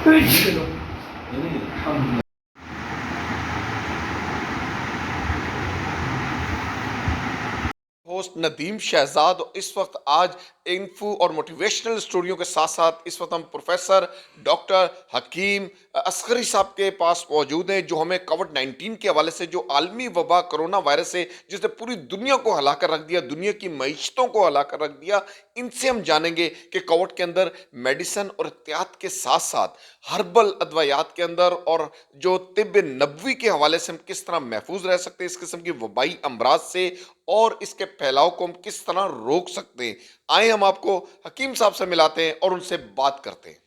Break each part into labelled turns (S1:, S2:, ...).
S1: Host Nadeem Shahzad, اور اس وقت آج انفو اور موٹیویشنل اسٹوریوں کے ساتھ ساتھ اس وقت ہم پروفیسر ڈاکٹر حکیم اصغری صاحب کے پاس موجود ہیں، جو ہمیں کووڈ 19 کے حوالے سے، جو عالمی وبا کرونا وائرس ہے جس نے پوری دنیا کو ہلا کر رکھ دیا، دنیا کی معیشتوں کو ہلا کر رکھ دیا، ان سے ہم جانیں گے کہ کووڈ کے اندر میڈیسن اور احتیاط کے ساتھ ساتھ ہربل ادویات کے اندر اور جو طب نبوی کے حوالے سے ہم کس طرح محفوظ رہ سکتے ہیں اس قسم کی وبائی امراض سے، اور اس کے پھیلاؤ کو ہم کس طرح روک سکتے ہیں۔ آئیں ہم آپ کو حکیم صاحب سے ملاتے ہیں اور ان سے بات کرتے ہیں۔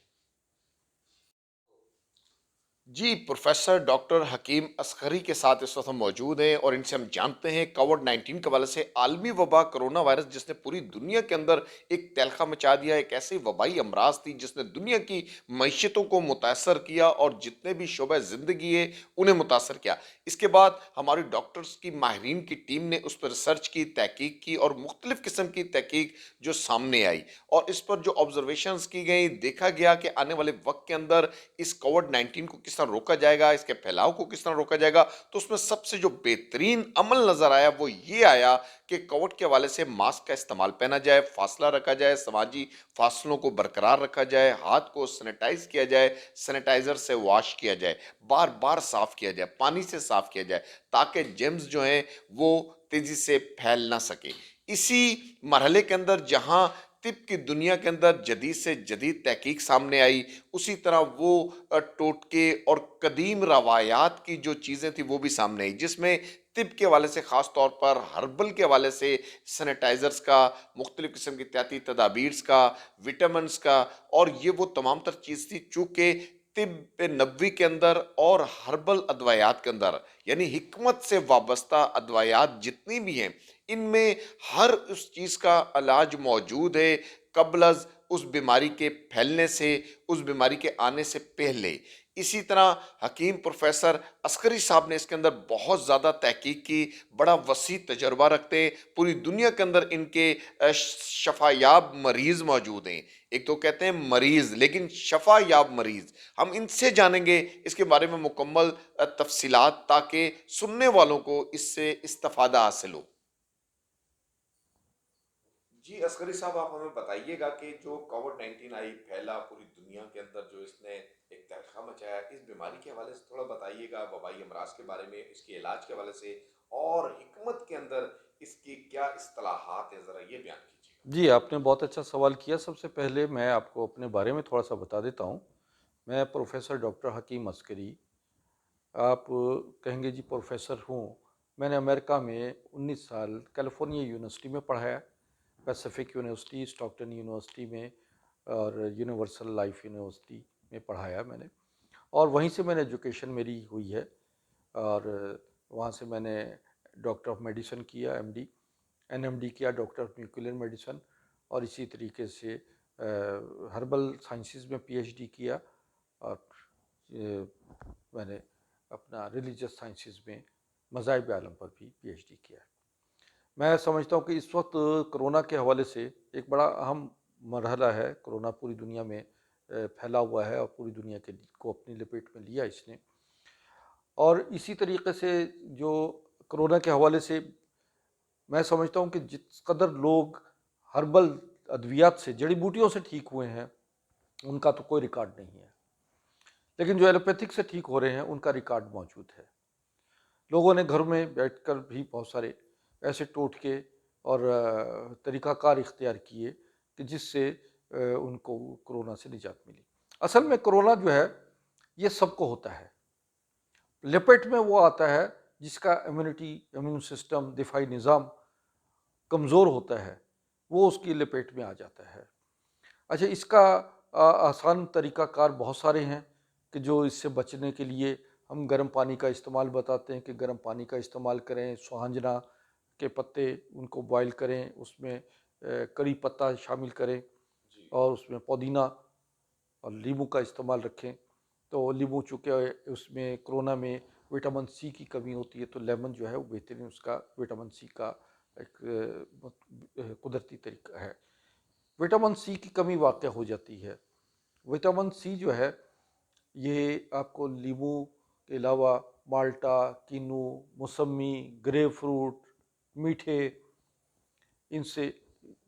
S1: جی، پروفیسر ڈاکٹر حکیم اصغری کے ساتھ اس وقت ہم موجود ہیں اور ان سے ہم جانتے ہیں کووڈ 19 کے حوالے سے عالمی وبا کرونا وائرس جس نے پوری دنیا کے اندر ایک تلخہ مچا دیا، ایک ایسی وبائی امراض تھی جس نے دنیا کی معیشتوں کو متاثر کیا اور جتنے بھی شعبہ زندگی ہے انہیں متاثر کیا۔ اس کے بعد ہماری ڈاکٹرز کی ماہرین کی ٹیم نے اس پر ریسرچ کی، تحقیق کی اور مختلف قسم کی تحقیق جو سامنے آئی، اور اس پر جو آبزرویشنز کی گئی، دیکھا گیا کہ آنے والے وقت کے اندر اس کووڈ 19 کو کس طرح روکا جائے گا، اس کے پھیلاؤ کو کس طرح روکا جائے گا۔ تو اس میں سب سے جو بہترین عمل نظر آیا وہ یہ آیا کہ کووڈ کے حوالے سے ماسک کا استعمال پہنا جائے، فاصلہ رکھا جائے، سماجی فاصلوں کو برقرار رکھا جائے، ہاتھ کو سینیٹائز کیا جائے، سینیٹائزر سے واش کیا جائے، بار بار صاف کیا جائے، پانی سے صاف کیا جائے، تاکہ جرمز جو ہیں وہ تیزی سے پھیل نہ سکے۔ اسی مرحلے کے اندر جہاں طب کی دنیا کے اندر جدید سے جدید تحقیق سامنے آئی، اسی طرح وہ ٹوٹکے اور قدیم روایات کی جو چیزیں تھیں وہ بھی سامنے آئی، جس میں طب کے حوالے سے خاص طور پر ہربل کے حوالے سے سینیٹائزرز کا، مختلف قسم کی احتیاطی تدابیر کا، وٹامنز کا، اور یہ وہ تمام تر چیز تھی چونکہ طب نبوی کے اندر اور ہربل ادویات کے اندر، یعنی حکمت سے وابستہ ادویات جتنی بھی ہیں، ان میں ہر اس چیز کا علاج موجود ہے قبل از اس بیماری کے پھیلنے سے، اس بیماری کے آنے سے پہلے۔ اسی طرح حکیم پروفیسر اصغری صاحب نے اس کے اندر بہت زیادہ تحقیق کی، بڑا وسیع تجربہ رکھتے ہیں، پوری دنیا کے اندر ان کے شفا یاب مریض موجود ہیں۔ ایک تو کہتے ہیں مریض، لیکن شفا یاب مریض، ہم ان سے جانیں گے اس کے بارے میں مکمل تفصیلات، تاکہ سننے والوں کو اس سے استفادہ حاصل ہو۔ جی اصغری صاحب، آپ ہمیں بتائیے گا کہ جو کووڈ 19 آئی، پھیلا پوری دنیا کے اندر، جو اس نے ایک تہلکہ مچایا، اس بیماری کے حوالے سے تھوڑا بتائیے گا، وبائی امراض کے بارے میں، اس کے علاج کے حوالے سے، اور حکمت کے اندر اس کی کیا اصطلاحات ہیں، ذرا یہ بیان کیجیے گا۔
S2: جی، آپ نے بہت اچھا سوال کیا۔ سب سے پہلے میں آپ کو اپنے بارے میں تھوڑا سا بتا دیتا ہوں۔ میں پروفیسر ڈاکٹر حکیم اصغری، آپ کہیں گے جی پروفیسر ہوں۔ میں نے امریکہ میں 19 سال کیلیفورنیا یونیورسٹی میں پڑھایا، پیسیفک یونیورسٹی، اسٹاکٹن یونیورسٹی میں، اور یونیورسل لائف یونیورسٹی میں پڑھایا میں نے، اور وہیں سے میں نے ایجوکیشن میری ہوئی ہے، اور وہاں سے میں نے ڈاکٹر آف میڈیسن کیا، M D, N M D کیا، ڈاکٹر آف نیوکلیئر میڈیسن، اور اسی طریقے سے ہربل سائنسز میں پی ایچ ڈی کیا، اور میں نے اپنا ریلیجس سائنسز میں مذاہب عالم پر بھی پی ایچ ڈی کیا ہے۔ میں سمجھتا ہوں کہ اس وقت کرونا کے حوالے سے ایک بڑا اہم مرحلہ ہے۔ کرونا پوری دنیا میں پھیلا ہوا ہے اور پوری دنیا کو اپنی لپیٹ میں لیا اس نے، اور اسی طریقے سے جو کرونا کے حوالے سے میں سمجھتا ہوں کہ جس قدر لوگ ہربل ادویات سے، جڑی بوٹیوں سے ٹھیک ہوئے ہیں، ان کا تو کوئی ریکارڈ نہیں ہے، لیکن جو ایلوپیتھک سے ٹھیک ہو رہے ہیں ان کا ریکارڈ موجود ہے۔ لوگوں نے گھر میں بیٹھ کر بھی بہت سارے ایسے ٹوٹکے اور طریقہ کار اختیار کیے کہ جس سے ان کو کرونا سے نجات ملی۔ اصل میں کرونا جو ہے یہ سب کو ہوتا ہے، لپیٹ میں وہ آتا ہے جس کا امیون سسٹم، دفاعی نظام کمزور ہوتا ہے، وہ اس کی لپیٹ میں آ جاتا ہے۔ اچھا، اس کا آسان طریقہ کار بہت سارے ہیں کہ جو اس سے بچنے کے لیے ہم گرم پانی کا استعمال بتاتے ہیں کہ گرم پانی کا استعمال کریں، سوہنجنا کے پتے ان کو بوائل کریں، اس میں کری پتہ شامل کریں، اور اس میں پودینہ اور لیمو کا استعمال رکھیں۔ تو لیمو چونکہ اس میں کرونا میں وٹامن سی کی کمی ہوتی ہے، تو لیمن جو ہے وہ بہترین اس کا وٹامن سی کا ایک قدرتی طریقہ ہے۔ وٹامن سی کی کمی واقع ہو جاتی ہے۔ وٹامن سی جو ہے یہ آپ کو لیمو کے علاوہ مالٹا، کینو، موسمی، گریپ فروٹ، میٹھے، ان سے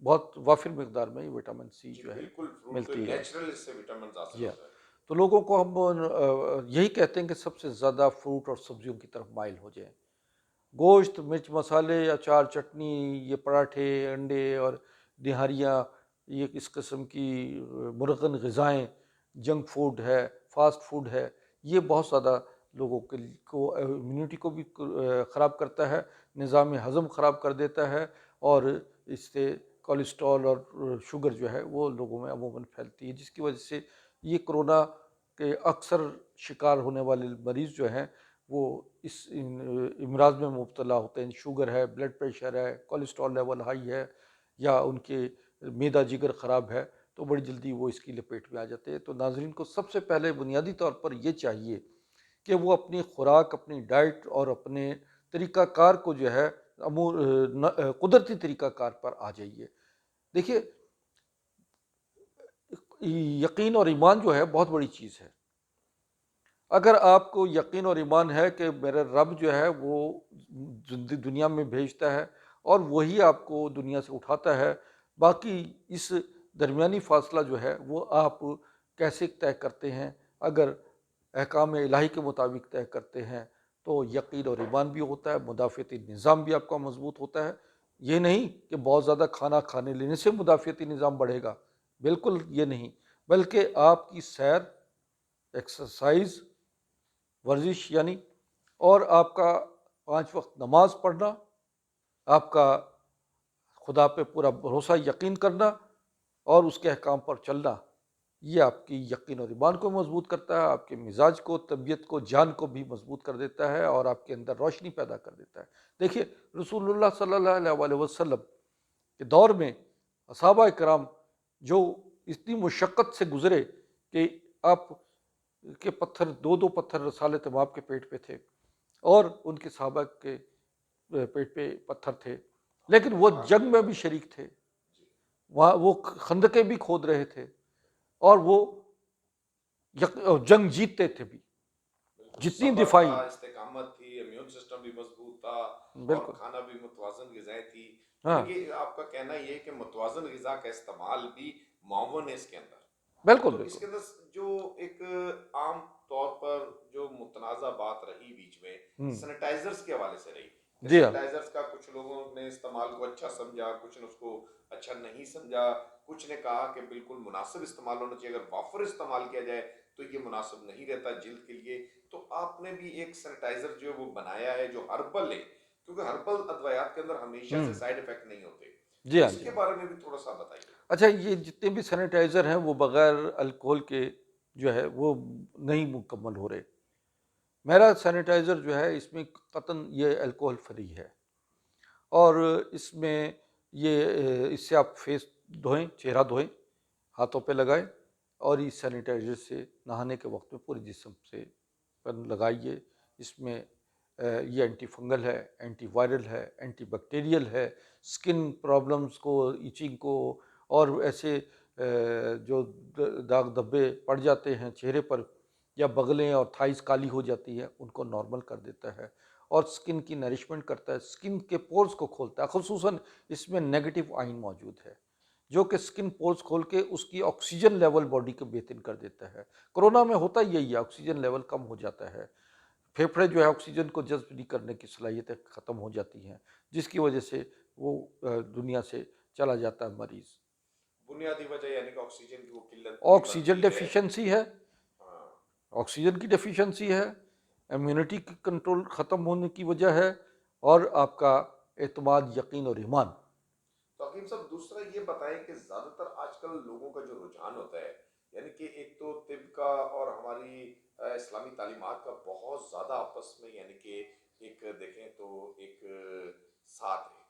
S2: بہت وافر مقدار میں وٹامن سی
S1: جی
S2: جو ہے
S1: بالکل، فروٹ تو
S2: ملتی ہے.
S1: نیچرل اس سے وٹامنز حاصل
S2: یا
S1: ہوتا ہے.
S2: تو لوگوں کو ہم یہی کہتے ہیں کہ سب سے زیادہ فروٹ اور سبزیوں کی طرف مائل ہو جائیں. گوشت، مرچ مسالے، اچار، چٹنی، یہ پراٹھے، انڈے اور نہاریاں، یہ اس قسم کی مرغن غذائیں، جنک فوڈ ہے، فاسٹ فوڈ ہے، یہ بہت زیادہ لوگوں کے کو امیونٹی کو بھی خراب کرتا ہے، نظام ہضم خراب کر دیتا ہے، اور اس سے کولیسٹرول اور شوگر جو ہے وہ لوگوں میں عموماً پھیلتی ہے، جس کی وجہ سے یہ کرونا کے اکثر شکار ہونے والے مریض جو ہیں وہ اس امراض میں مبتلا ہوتے ہیں. شوگر ہے، بلڈ پریشر ہے، کولیسٹرول لیول ہائی ہے، یا ان کے معدہ جگر خراب ہے، تو بڑی جلدی وہ اس کی لپیٹ میں آ جاتے ہیں. تو ناظرین کو سب سے پہلے بنیادی طور پر یہ چاہیے کہ وہ اپنی خوراک، اپنی ڈائٹ اور اپنے طریقہ کار کو جو ہے قدرتی طریقہ کار پر آ جائیے. دیکھیے، یقین اور ایمان جو ہے بہت بڑی چیز ہے. اگر آپ کو یقین اور ایمان ہے کہ میرا رب جو ہے وہ دنیا میں بھیجتا ہے اور وہی آپ کو دنیا سے اٹھاتا ہے، باقی اس درمیانی فاصلہ جو ہے وہ آپ کیسے طے کرتے ہیں؟ اگر احکام الہی کے مطابق طے کرتے ہیں تو یقین اور ایمان بھی ہوتا ہے، مدافعتی نظام بھی آپ کا مضبوط ہوتا ہے. یہ نہیں کہ بہت زیادہ کھانا کھانے لینے سے مدافعتی نظام بڑھے گا، بالکل یہ نہیں، بلکہ آپ کی سیر، ایکسرسائز، ورزش یعنی، اور آپ کا 5 وقت نماز پڑھنا، آپ کا خدا پہ پورا بھروسہ یقین کرنا اور اس کے احکام پر چلنا، یہ آپ کی یقین اور ایمان کو مضبوط کرتا ہے، آپ کے مزاج کو، طبیعت کو، جان کو بھی مضبوط کر دیتا ہے اور آپ کے اندر روشنی پیدا کر دیتا ہے. دیکھیے، رسول اللہ صلی اللہ علیہ وسلم کے دور میں صحابہ کرام جو اتنی مشقت سے گزرے کہ آپ کے پتھر، دو دو پتھر رسالت ماب کے پیٹ پہ تھے، اور ان کے صحابہ کے پیٹ پہ پتھر تھے، لیکن وہ جنگ میں بھی شریک تھے، وہاں وہ خندقیں بھی کھود رہے تھے، اور وہ جنگ جیتتے تھے بھی.
S1: بالکل
S2: جتنی
S1: صبر
S2: دفاعی،
S1: تھا، استقامت تھی، امیون سسٹم بھی مضبوط تھا، اور
S2: بالکل،
S1: کھانا بھی متوازن غذائیں تھی.
S2: ہاں،
S1: یعنی کہ آپ کا کہنا یہ ہے کہ متوازن غذا کا استعمال بھی معاون ہے اس کے اندر.
S2: بالکل،
S1: تو اس
S2: بالکل.
S1: کے اندر جو ایک عام طور پر جو متنازع بات رہی بیچ میں سینیٹائزرز کے حوالے سے رہی کہ
S2: جی ہاں،
S1: سینیٹائزرز کا کچھ لوگوں نے استعمال کو اچھا سمجھا، کچھ نے اس کو اچھا نہیں سمجھا، کچھ نے کہا کہ بالکل مناسب استعمال ہونا چاہیے، اگر وافر استعمال کیا جائے تو یہ مناسب نہیں رہتا جلد کے لیے. تو آپ نے بھی ایک سینیٹائزر جو ہے وہ بنایا ہے جو ہربل ہے، کیونکہ ہربل ادویات کے اندر ہمیشہ سے سائیڈ افیکٹ نہیں ہوتے.
S2: جی
S1: تو
S2: ہاں،
S1: اس
S2: جی
S1: کے
S2: ہاں.
S1: بارے میں بھی تھوڑا سا بتائیے.
S2: اچھا، یہ جتنے بھی سینیٹائزر ہیں وہ بغیر الکوہل کے جو ہے وہ نہیں مکمل ہو رہے. میرا سینیٹائزر جو ہے اس میں قطعاً یہ الکوہل فری ہے، اور اس میں یہ اس سے آپ فیس دھوئیں، چہرہ دھوئیں، ہاتھوں پہ لگائیں، اور اس سینیٹائزر سے نہانے کے وقت میں پورے جسم سے پر لگائیے. اس میں یہ اینٹی فنگل ہے، اینٹی وائرل ہے، اینٹی بیکٹیریل ہے، سکن پرابلمز کو، ایچنگ کو، اور ایسے جو داغ دھبے پڑ جاتے ہیں چہرے پر، یا بغلیں اور تھائز کالی ہو جاتی ہے، ان کو نارمل کر دیتا ہے، اور سکن کی نرشمنٹ کرتا ہے، سکن کے پورز کو کھولتا ہے. خصوصاً اس میں نیگیٹو آئن موجود ہے جو کہ سکن پورز کھول کے اس کی آکسیجن لیول باڈی کو بہتر کر دیتا ہے. کرونا میں ہوتا یہی ہے، آکسیجن لیول کم ہو جاتا ہے، پھیپھڑے جو ہے آکسیجن کو جذب نہیں کرنے کی صلاحیتیں ختم ہو جاتی ہیں، جس کی وجہ سے وہ دنیا سے چلا جاتا ہے مریض.
S1: بنیادی وجہ یعنی کہ آکسیجن کی وہ قلت بھی
S2: آکسیجن
S1: بنتی ہے.
S2: ڈیفیشنسی ہے،
S1: ہاں.
S2: آکسیجن کی ڈیفیشنسی ہے، امیونٹی کی کنٹرول ختم ہونے کی وجہ ہے، اور آپ کا اعتماد، یقین اور ایمان.
S1: تو حکیم صاحب دوسرا یہ بتائیں کہ زیادہ تر آج کل لوگوں کا جو رجحان ہوتا ہے، یعنی کہ ایک تو طب کا اور ہماری اسلامی تعلیمات کا بہت زیادہ آپس میں، یعنی کہ ایک دیکھیں تو ایک ساتھ ہے،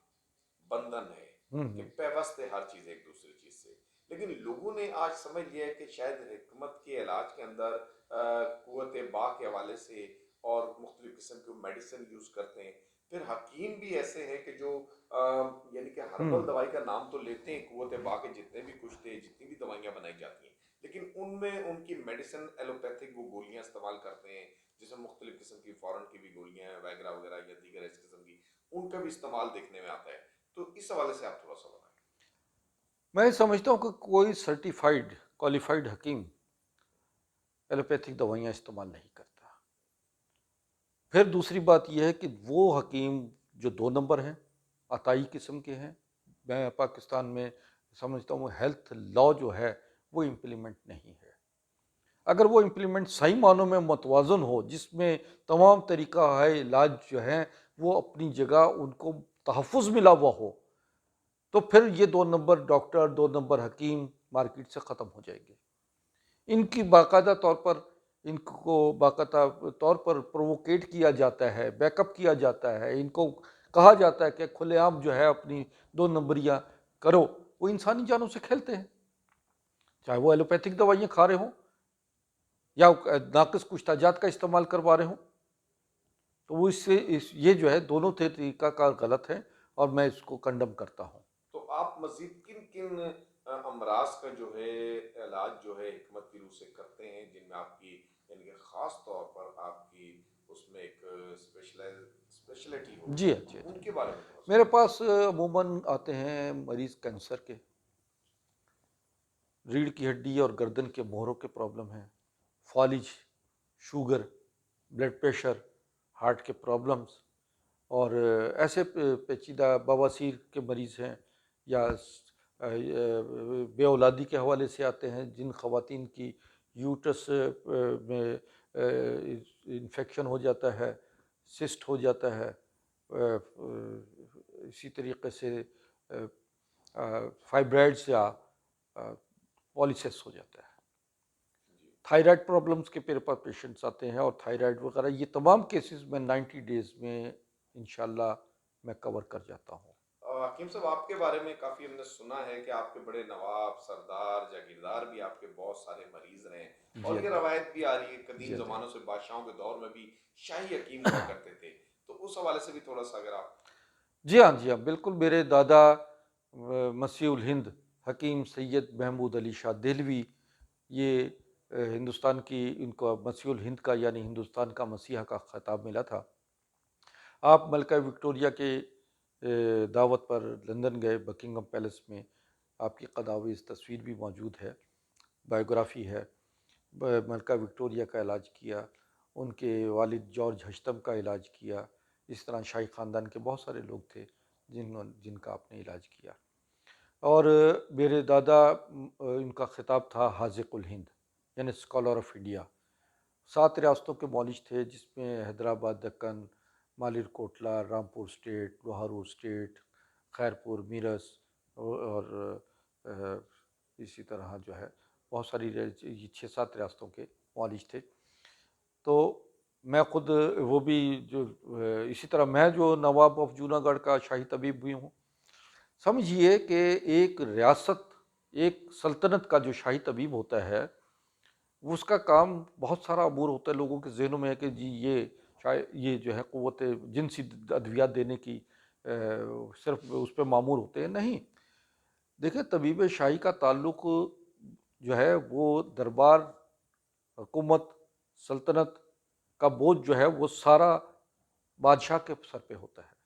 S1: بندھن ہے، کہ پیوست ہے ہر چیز ایک دوسرے چیز سے. لیکن لوگوں نے آج سمجھ لیا ہے کہ شاید حکمت کے علاج کے اندر قوت با کے حوالے سے اور مختلف قسم کے میڈیسن یوز کرتے ہیں. پھر حکیم بھی ایسے ہیں کہ جو یعنی کہ ہربل دوائی کا نام تو لیتے ہیں، قوت با کے جتنے بھی کچھ تھے، جتنی بھی دوائیاں بنائی جاتی ہیں، لیکن ان میں ان کی میڈیسن ایلوپیتھک وہ گولیاں استعمال کرتے ہیں، جس میں مختلف قسم کی فورن کی بھی گولیاں ہیں، ویگرا وغیرہ یا دیگر اس قسم کی، ان کا بھی استعمال دیکھنے میں آتا ہے. تو اس حوالے سے آپ تھوڑا سا بتائیں.
S2: میں سمجھتا ہوں کہ کوئی سرٹیفائڈ کوالیفائڈ حکیم ایلوپیتھک دوائیاں استعمال نہیں کرتا. پھر دوسری بات یہ ہے کہ وہ حکیم جو 2 نمبر ہیں، عطائی قسم کے ہیں، میں پاکستان میں سمجھتا ہوں ہیلتھ لا جو ہے وہ امپلیمنٹ نہیں ہے. اگر وہ امپلیمنٹ صحیح معنوں میں متوازن ہو، جس میں تمام طریقہ ہے علاج جو ہیں وہ اپنی جگہ ان کو تحفظ ملا ہوا ہو، تو پھر یہ 2 نمبر ڈاکٹر 2 نمبر حکیم مارکیٹ سے ختم ہو جائیں گے. ان کی باقاعدہ طور پر ان کو باقاعدہ طور پر پرووکیٹ کیا جاتا ہے، بیک اپ کیا جاتا ہے، ان کو کہا جاتا ہے کہ کھلے عام جو ہے اپنی 2 نمبریاں کرو. وہ انسانی جانوں سے کھیلتے ہیں، چاہے وہ ایلوپیتھک دوائیاں کھا رہے ہوں یا ناقص کچھ تاجات کا استعمال کروا رہے ہوں. تو وہ یہ جو ہے دونوں طریقہ کار غلط ہے اور میں اس کو کنڈم کرتا ہوں.
S1: تو آپ مزید کن کن امراض کا جو ہے علاج جو ہے حکمت کی روح سے کرتے ہیں، جن میں آپ کی یعنی کہ خاص طور پر آپ کی اس میں ایک اسپیشلٹی ہو،
S2: جی ہاں، جی
S1: ان
S2: ہاں.
S1: کے بارے میں تھوڑا
S2: میرے
S1: سا.
S2: پاس عموماً آتے ہیں مریض کینسر کے، ریڑھ کی ہڈی اور گردن کے موہروں کے پرابلم ہیں، فالج، شوگر، بلڈ پریشر، ہارٹ کے پرابلمز، اور ایسے پیچیدہ بواسیر کے مریض ہیں، یا بے اولادی کے حوالے سے آتے ہیں، جن خواتین کی یوٹرس میں انفیکشن ہو جاتا ہے، سسٹ ہو جاتا ہے، اسی طریقے سے فائبرائڈس یا پالیسس ہو جاتا ہے.
S1: جی.
S2: تھائرائڈ پرابلمس کے میرے پاس پیشنٹس آتے ہیں، اور تھائرائڈ وغیرہ یہ تمام کیسز میں 90 days میں انشاءاللہ میں کور کر جاتا ہوں.
S1: حکیم صاحب، آپ کے بارے میں کافی ہم نے سنا ہے کہ آپ کے بڑے نواب، سردار، جاگیردار بھی آپ کے بہت سارے مریض رہے ہیں،
S2: جی
S1: اور
S2: ہاں
S1: یہ
S2: جی.
S1: روایت بھی آ رہی ہے قدیم
S2: جی ہاں جی.
S1: زمانوں سے، بادشاہوں کے دور میں بھی شاہی حکیم ہوا کرتے تھے. تو اس حوالے سے بھی تھوڑا سا اگر آپ.
S2: جی ہاں جی ہاں، بالکل. میرے دادا مسیح الہند حکیم سید محمود علی شاہ دہلوی، یہ ہندوستان کی، ان کو مسیح الہند کا یعنی ہندوستان کا مسیحا کا خطاب ملا تھا. آپ ملکہ وکٹوریہ کے دعوت پر لندن گئے، بکنگم پیلس میں آپ کی قداویز تصویر بھی موجود ہے، بایوگرافی ہے. ملکہ وکٹوریہ کا علاج کیا، ان کے والد جارج ہشتم کا علاج کیا. اس طرح شاہی خاندان کے بہت سارے لوگ تھے جن کا آپ نے علاج کیا. اور میرے دادا، ان کا خطاب تھا حاذق الہند یعنی اسکالر آف انڈیا. 7 ریاستوں کے معالج تھے، جس میں حیدرآباد، دکن، مالیر کوٹلا، رامپور اسٹیٹ، لوہارو اسٹیٹ، خیرپور، میرس، اور اسی طرح جو ہے بہت ساری 6-7 ریاستوں کے معالج تھے. تو میں خود وہ بھی جو اسی طرح میں جو نواب آف جوناگڑھ گڑھ کا شاہی طبیب بھی ہوں. سمجھیے کہ ایک ریاست، ایک سلطنت کا جو شاہی طبیب ہوتا ہے، اس کا کام بہت سارا امور ہوتا ہے. لوگوں کے ذہنوں میں ہے کہ جی یہ جو ہے قوت جنسی ادویات دینے کی صرف اس پہ معمور ہوتے ہیں. نہیں، دیکھیں، طبیب شاہی کا تعلق جو ہے وہ دربار، حکومت، سلطنت کا بوجھ جو ہے وہ سارا بادشاہ کے سر پہ ہوتا ہے،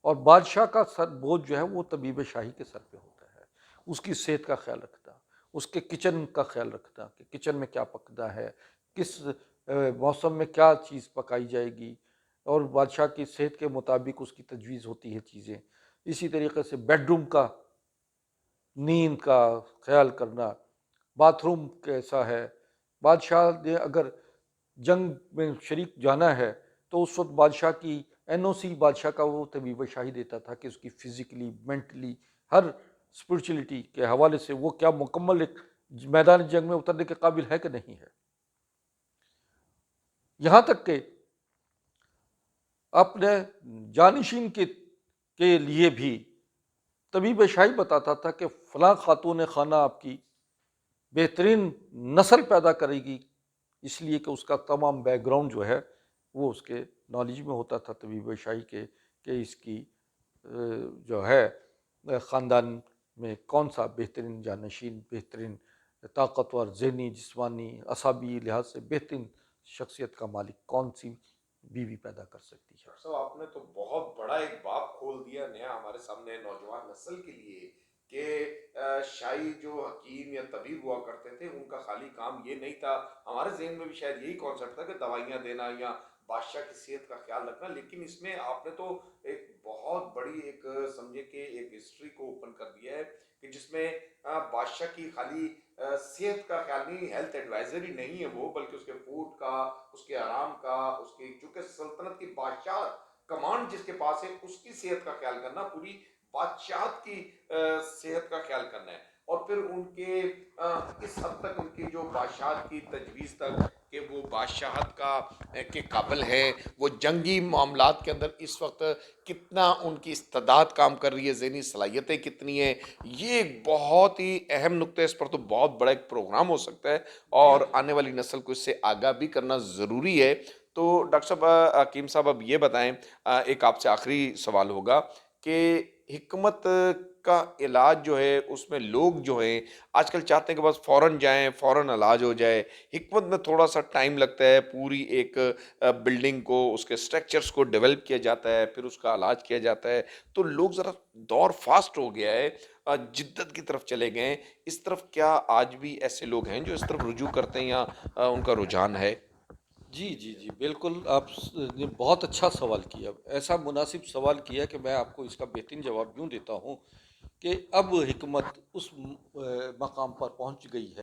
S2: اور بادشاہ کا بوجھ جو ہے وہ طبیب شاہی کے سر پہ ہوتا ہے. اس کی صحت کا خیال رکھنا، اس کے کچن کا خیال رکھنا کہ کچن میں کیا پکنا ہے، کس موسم میں کیا چیز پکائی جائے گی، اور بادشاہ کی صحت کے مطابق اس کی تجویز ہوتی ہے چیزیں. اسی طریقے سے بیڈ روم کا، نیند کا خیال کرنا، باتھ روم کیسا ہے. بادشاہ نے اگر جنگ میں شریک جانا ہے تو اس وقت بادشاہ کی NOC بادشاہ کا وہ طبیب شاہی دیتا تھا کہ اس کی فزیکلی، مینٹلی، ہر اسپرچولیٹی کے حوالے سے وہ کیا مکمل ایک میدان جنگ میں اترنے کے قابل ہے کہ نہیں ہے. یہاں تک کہ اپنے جانشین کے لیے بھی طبیب شاہی بتاتا تھا کہ فلاں خاتون خانہ آپ کی بہترین نسل پیدا کرے گی، اس لیے کہ اس کا تمام بیک گراؤنڈ جو ہے وہ اس کے نالج میں ہوتا تھا طبیب شاہی کے، کہ اس کی جو ہے خاندان میں کون سا بہترین جانشین، بہترین طاقتور ذہنی جسمانی اعصابی لحاظ سے بہترین شخصیت کا مالک کون سی بیوی پیدا کر سکتی ہے؟
S1: ڈاکٹر صاحب آپ نے تو بہت بڑا ایک باب کھول دیا نیا ہمارے سامنے نوجوان نسل کے لیے کہ شاہی جو حکیم یا طبیب ہوا کرتے تھے ان کا خالی کام یہ نہیں تھا. ہمارے ذہن میں بھی شاید یہی کانسیپٹ تھا کہ دوائیاں دینا یا بادشاہ کی صحت کا خیال رکھنا، لیکن اس میں آپ نے تو ایک بہت بڑی ایک سمجھے کہ ایک ہسٹری کو اوپن کر دیا ہے کہ جس میں بادشاہ کی خالی صحت کا خیال نہیں، ہیلتھ ایڈوائزر ہی نہیں ہے وہ، بلکہ اس کے فوڈ کا، اس کے آرام کا، اس کی چونکہ سلطنت کی بادشاہ کمانڈ جس کے پاس ہے اس کی صحت کا خیال کرنا، پوری بادشاہت کی صحت کا خیال کرنا ہے. اور پھر ان کے اس حد تک ان کی جو بادشاہت کی تجویز تک کہ وہ بادشاہت کا کے قابل ہے، وہ جنگی معاملات کے اندر اس وقت کتنا ان کی استعداد کام کر رہی ہے، ذہنی صلاحیتیں کتنی ہیں. یہ ایک بہت ہی اہم نقطہ ہے، اس پر تو بہت بڑا ایک پروگرام ہو سکتا ہے اور آنے والی نسل کو اس سے آگاہ بھی کرنا ضروری ہے. تو ڈاکٹر صاحب حکیم صاحب اب یہ بتائیں، ایک آپ سے آخری سوال ہوگا کہ حکمت کا علاج جو ہے اس میں لوگ جو ہیں آج کل چاہتے ہیں کہ بس فوراً جائیں فوراً علاج ہو جائے. حکمت میں تھوڑا سا ٹائم لگتا ہے، پوری ایک بلڈنگ کو، اس کے سٹرکچرز کو ڈیولپ کیا جاتا ہے، پھر اس کا علاج کیا جاتا ہے. تو لوگ ذرا دور فاسٹ ہو گیا ہے، جدت کی طرف چلے گئے ہیں. اس طرف کیا آج بھی ایسے لوگ ہیں جو اس طرف رجوع کرتے ہیں یا ان کا رجحان ہے؟
S2: جی جی جی بالکل، آپ نے بہت اچھا سوال کیا، ایسا مناسب سوال کیا کہ میں آپ کو اس کا بہترین جواب یوں دیتا ہوں کہ اب حکمت اس مقام پر پہنچ گئی ہے